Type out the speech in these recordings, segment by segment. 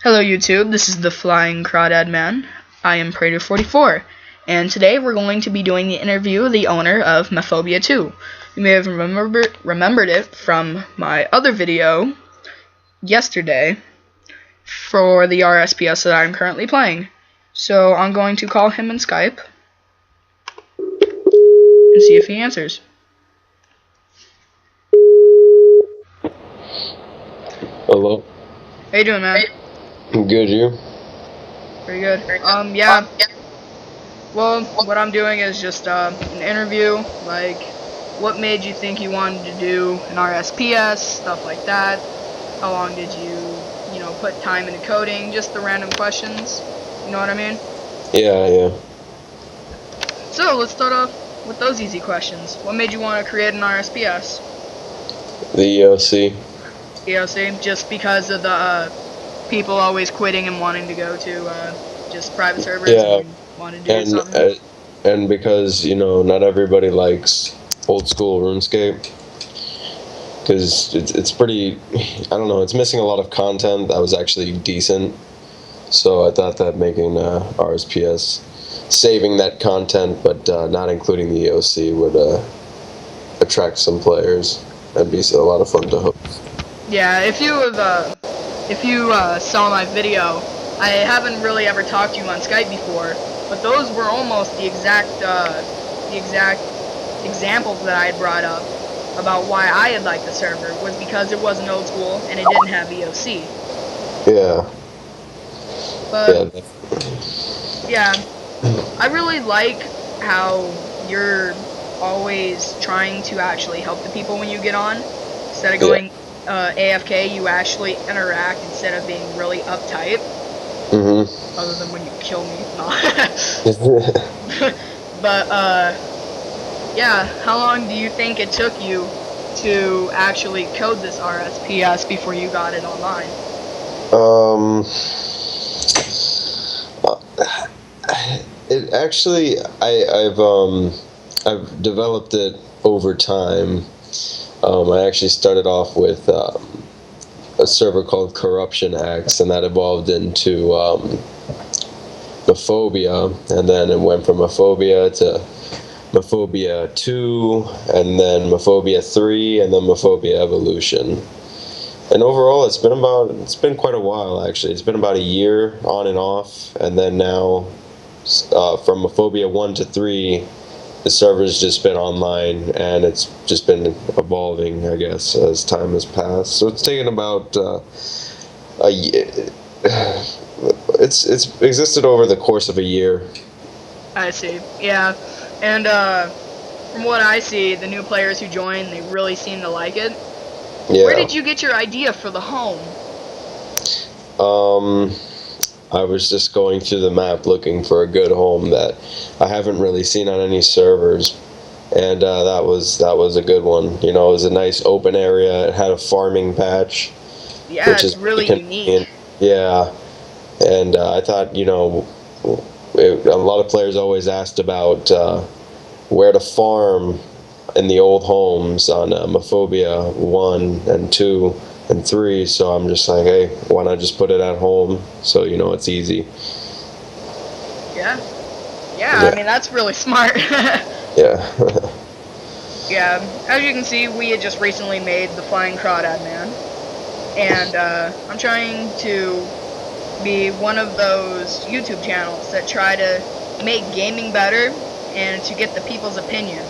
Hello YouTube, this is the Flying Crawdad Man. I am Prater44, and today we're going to be doing the interview of the owner of Mephobia 2. You may have remembered it from my other video yesterday for the RSPS that I'm currently playing. So I'm going to call him in Skype and see if he answers. Hello. How you doing, man? Good, you? Pretty good. Yeah. Well, what I'm doing is just an interview, like what made you think you wanted to do an RSPS, stuff like that. How long did you put time into coding, just the random questions, you know what I mean? Yeah. So, let's start off with those easy questions. What made you want to create an RSPS? The EOC. EOC, just because of the people always quitting and wanting to go to just private servers and wanting to do something? And because, not everybody likes old school RuneScape. Because it's pretty, I don't know, it's missing a lot of content that was actually decent. So I thought that making RSPS, saving that content but not including the EOC would attract some players. That'd be a lot of fun to host. Yeah, if you saw my video, I haven't really ever talked to you on Skype before, but those were almost the exact examples that I had brought up about why I had liked the server, was because it wasn't old school and it didn't have EOC. Yeah. But yeah, I really like how you're always trying to actually help the people when you get on. Instead of going AFK, you actually interact instead of being really uptight. Other than when you kill me. But yeah, how long do you think it took you to actually code this RSPS before you got it online? It actually, I've developed it over time. I actually started off with a server called Corruption X, and that evolved into mephobia, and then it went from mephobia to mephobia 2, and then mephobia 3, and then mephobia evolution. And overall, it's been quite a while actually. It's been about a year on and off, and then now from mephobia 1 to 3, the server's just been online, and it's just been evolving, I guess, as time has passed. So it's taken about a year. It's existed over the course of a year. I see. Yeah, and from what I see, the new players who join, they really seem to like it. Yeah. Where did you get your idea for the home? I was just going through the map looking for a good home that I haven't really seen on any servers, and that was a good one. It was a nice open area. It had a farming patch, which is really unique. Yeah, and I thought, a lot of players always asked about where to farm in the old homes on mephobia 1 and 2 and 3, so I'm just like, hey, why not just put it at home so it's easy. Yeah, I mean, that's really smart. Yeah. Yeah, as you can see, we had just recently made the Flying Crawdad Man, and I'm trying to be one of those YouTube channels that try to make gaming better and to get the people's opinion.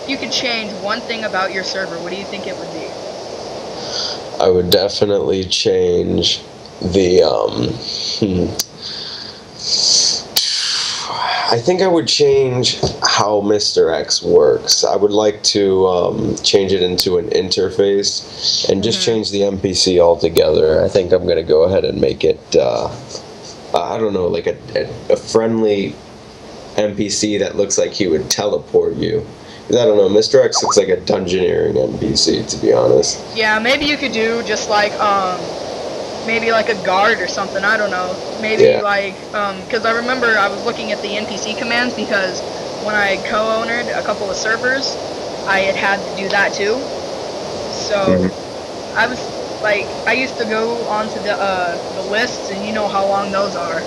If you could change one thing about your server, what do you think it would be? I would definitely change the I think I would change how Mr. X works. I would like to change it into an interface and just change the NPC altogether. I think I'm gonna go ahead and make it I don't know, like a friendly NPC that looks like he would teleport you. I don't know, Mr. X looks like a dungeoneering NPC, to be honest. Yeah, maybe you could do just like, maybe like a guard or something, I don't know. Maybe like, because I remember I was looking at the NPC commands, because when I co-ownered a couple of servers, I had to do that too. So, I was like, I used to go onto the lists, and you know how long those are.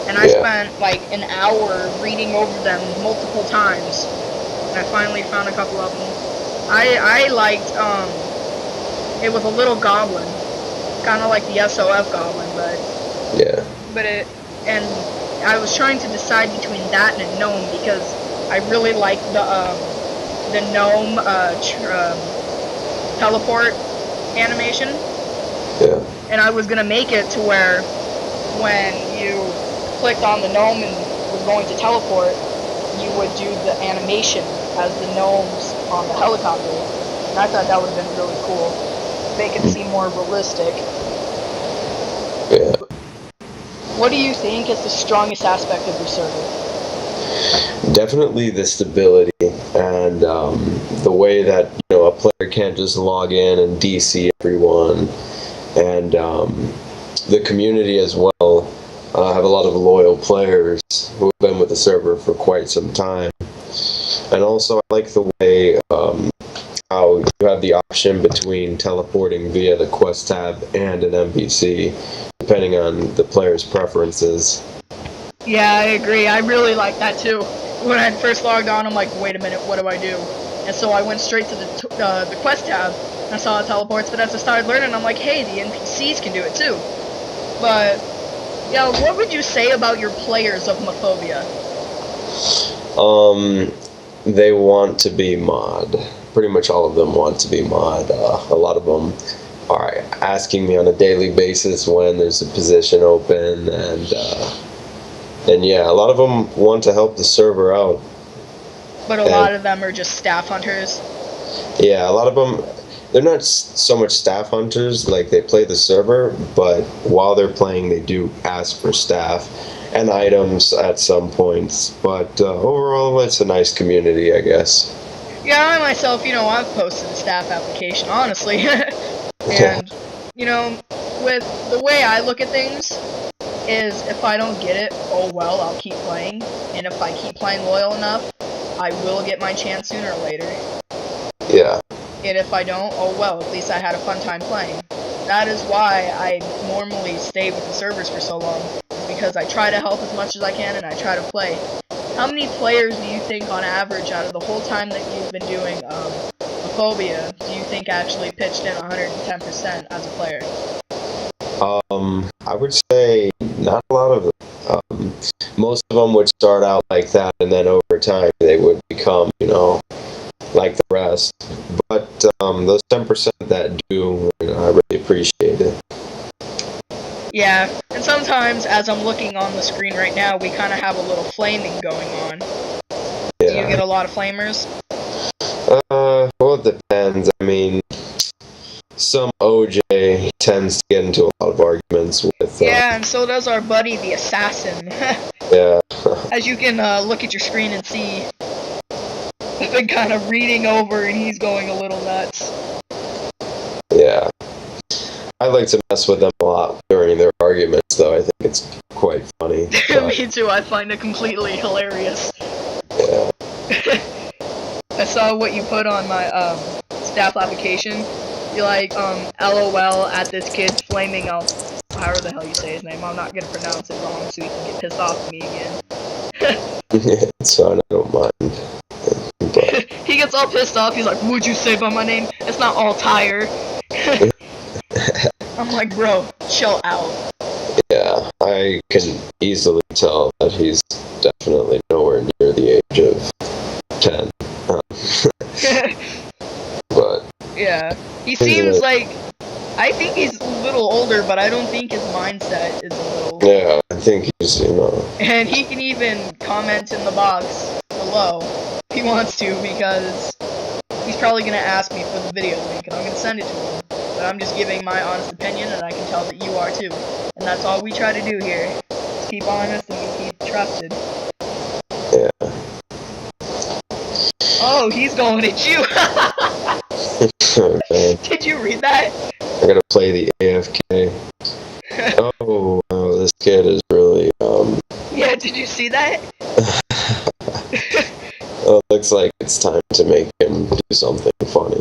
And I Yeah. spent like an hour reading over them multiple times. And I finally found a couple of them. I liked, it was a little goblin. Kind of like the SOF goblin, Yeah. and I was trying to decide between that and a gnome because I really liked the gnome teleport animation. Yeah. And I was gonna make it to where when you clicked on the gnome and were going to teleport, you would do the animation as the gnomes on the helicopter. And I thought that would have been really cool. Make it seem more realistic. Yeah. What do you think is the strongest aspect of your server? Definitely the stability and the way that a player can't just log in and DC everyone, and the community as well. I have a lot of loyal players who have been with the server for quite some time, and also I like the way how you have the option between teleporting via the quest tab and an NPC, depending on the player's preferences. Yeah, I agree. I really like that too. When I first logged on, I'm like, wait a minute, what do I do? And so I went straight to the quest tab, and I saw the teleports, but as I started learning, I'm like, hey, the NPCs can do it too. But, yeah, what would you say about your players of mephobia? They want to be mod. Pretty much all of them want to be mod. A lot of them are asking me on a daily basis when there's a position open, and yeah, a lot of them want to help the server out. But a lot of them are just staff hunters. Yeah, a lot of them, they're not so much staff hunters, like they play the server, but while they're playing, they do ask for staff and items at some points. But overall, it's a nice community, I guess. Yeah, I myself, I've posted a staff application, honestly. And, with the way I look at things, is if I don't get it, oh well, I'll keep playing. And if I keep playing loyal enough, I will get my chance sooner or later. Yeah. And if I don't, oh well, at least I had a fun time playing. That is why I normally stay with the servers for so long, because I try to help as much as I can and I try to play. How many players do you think on average out of the whole time that you've been doing mephobia do you think actually pitched in 110% as a player? I would say not a lot of them. Most of them would start out like that, and then over time they would become, like the rest. But those 10% that do, I really appreciate it. Yeah, and sometimes as I'm looking on the screen right now, we kind of have a little flaming going on. Yeah. Do you get a lot of flamers? Well, it depends. I mean, some OJ tends to get into a lot of arguments with. Yeah, and so does our buddy the assassin. Yeah. As you can look at your screen and see, I've been kind of reading over and he's going a little nuts. Yeah. I like to mess with them a lot during their arguments, though. I think it's quite funny. Me too, I find it completely hilarious. Yeah. I saw what you put on my staff application. You're like, LOL at this kid's flaming out. However the hell you say his name, I'm not gonna pronounce it wrong so he can get pissed off at me again. It's fine, I don't mind. But he gets all pissed off, he's like, what'd you say by my name? It's not Altair. I'm like, bro, chill out. yeah, I can easily tell that he's definitely nowhere near the age of 10. But yeah, he seems like, I think he's a little older, but I don't think his mindset is a little. Yeah, I think he's, And he can even comment in the box below if he wants to, because he's probably going to ask me for the video link, and I'm going to send it to him. But I'm just giving my honest opinion, and I can tell that you are too. And that's all we try to do here. Just keep honest and keep trusted. Yeah. Oh, he's going at you! Okay. Did you read that? I gotta play the AFK. Oh, wow, this kid is really, Yeah, did you see that? Well, it looks like it's time to make him do something funny.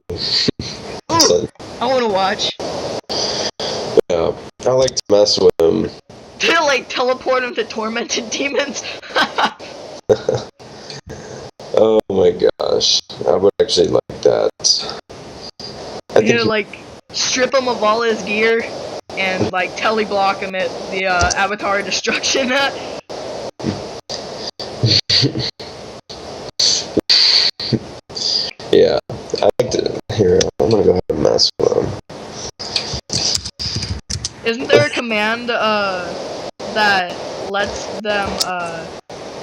Ooh, I wanna watch. Yeah, I like to mess with him. To like teleport him to tormented demons. Oh my gosh, I would actually like that. I You think know, like strip him of all his gear and like teleblock him at the Avatar Destruction. Yeah, I like to. Here, I'm gonna go ahead and mess with him. Isn't there a command that lets them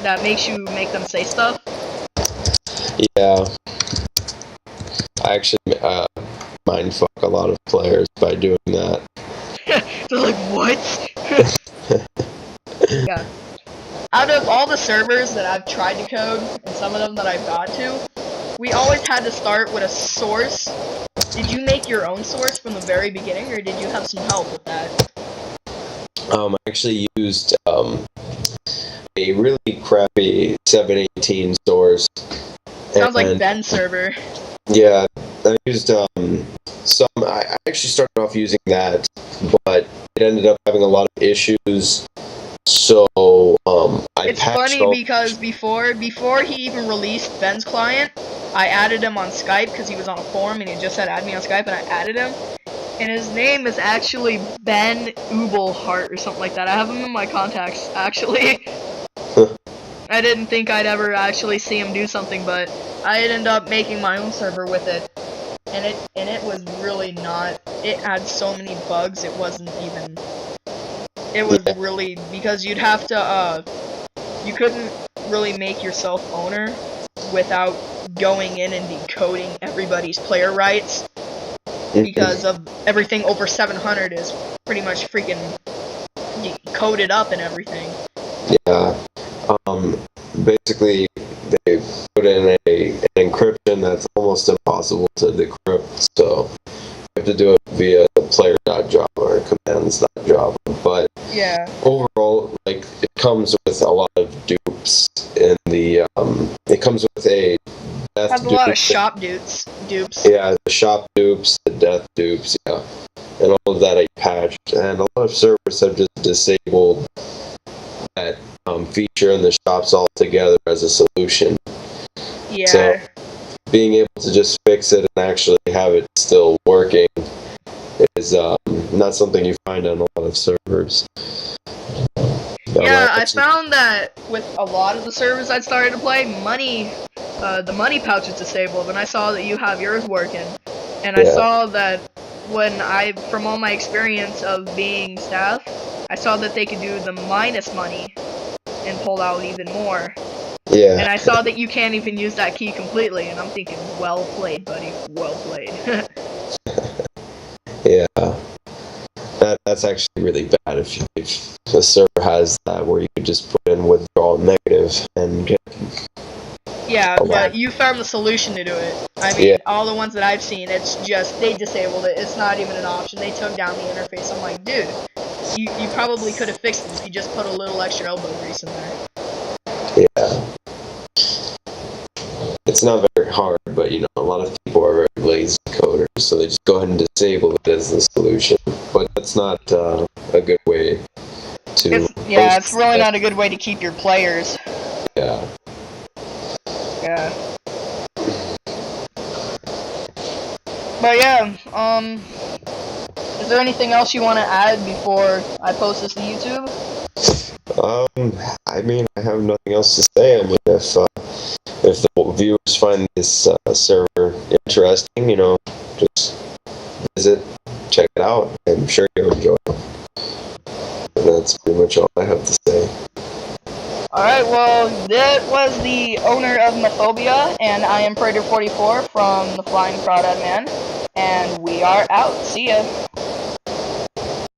that makes you make them say stuff? Yeah, I actually mind fuck a lot of players by doing that. They're like, what? Yeah. Out of all the servers that I've tried to code, and some of them that I've got to, we always had to start with a source. Did you make your own source from the very beginning, or did you have some help with that? I actually used a really crappy 718 source. Sounds like Ben's server. Yeah, I used some. I actually started off using that, but it ended up having a lot of issues. So I It's patched funny all. because before he even released Ben's client, I added him on Skype because he was on a forum and he just said add me on Skype, and I added him. And his name is actually Ben Ubelhart or something like that. I have him in my contacts actually. I didn't think I'd ever actually see him do something, but I ended up making my own server with it. And it was really not. It had so many bugs. It wasn't even. It was really because you'd have to you couldn't really make yourself owner without going in and decoding everybody's player rights, because of everything over 700 is pretty much freaking coded up and everything. Yeah. Basically, they put in an encryption that's almost impossible to decrypt, so you have to do it via player.java or commands.java. But Yeah. overall, like, it comes with a lot of dupes in the it comes with a death Has a lot of shop dupes. Yeah, the shop dupes, the death dupes, yeah. And all of that I patched, and a lot of servers have just disabled that feature in the shops altogether as a solution. Yeah. So being able to just fix it and actually have it still working is not something you find on a lot of servers. Yeah, I found that with a lot of the servers I started to play, the money pouch is disabled, and I saw that you have yours working. And I saw that from all my experience of being staff, I saw that they could do the minus money and pull out even more. Yeah. And I saw that you can't even use that key completely, and I'm thinking, well played, buddy, well played. Yeah. That's actually really bad if a server has that where you could just put in withdrawal negative and get. Yeah, but you found the solution to do it. I mean, all the ones that I've seen, it's just, they disabled it. It's not even an option. They took down the interface. I'm like, dude, you probably could have fixed it if you just put a little extra elbow grease in there. Yeah. It's not very hard, but a lot of people are very lazy coders, so they just go ahead and disable it as the solution. But that's not a good way to. It's really not a good way to keep your players. Yeah. Yeah. But yeah, is there anything else you want to add before I post this to YouTube? I mean, I have nothing else to say. I mean, if the viewers find this server interesting, just visit, check it out. I'm sure you'll enjoy it. And that's pretty much all I have to say. Alright, well, that was the owner of Mephobia, and I am Predator44 from the Flying Crawdad Man, and we are out. See ya.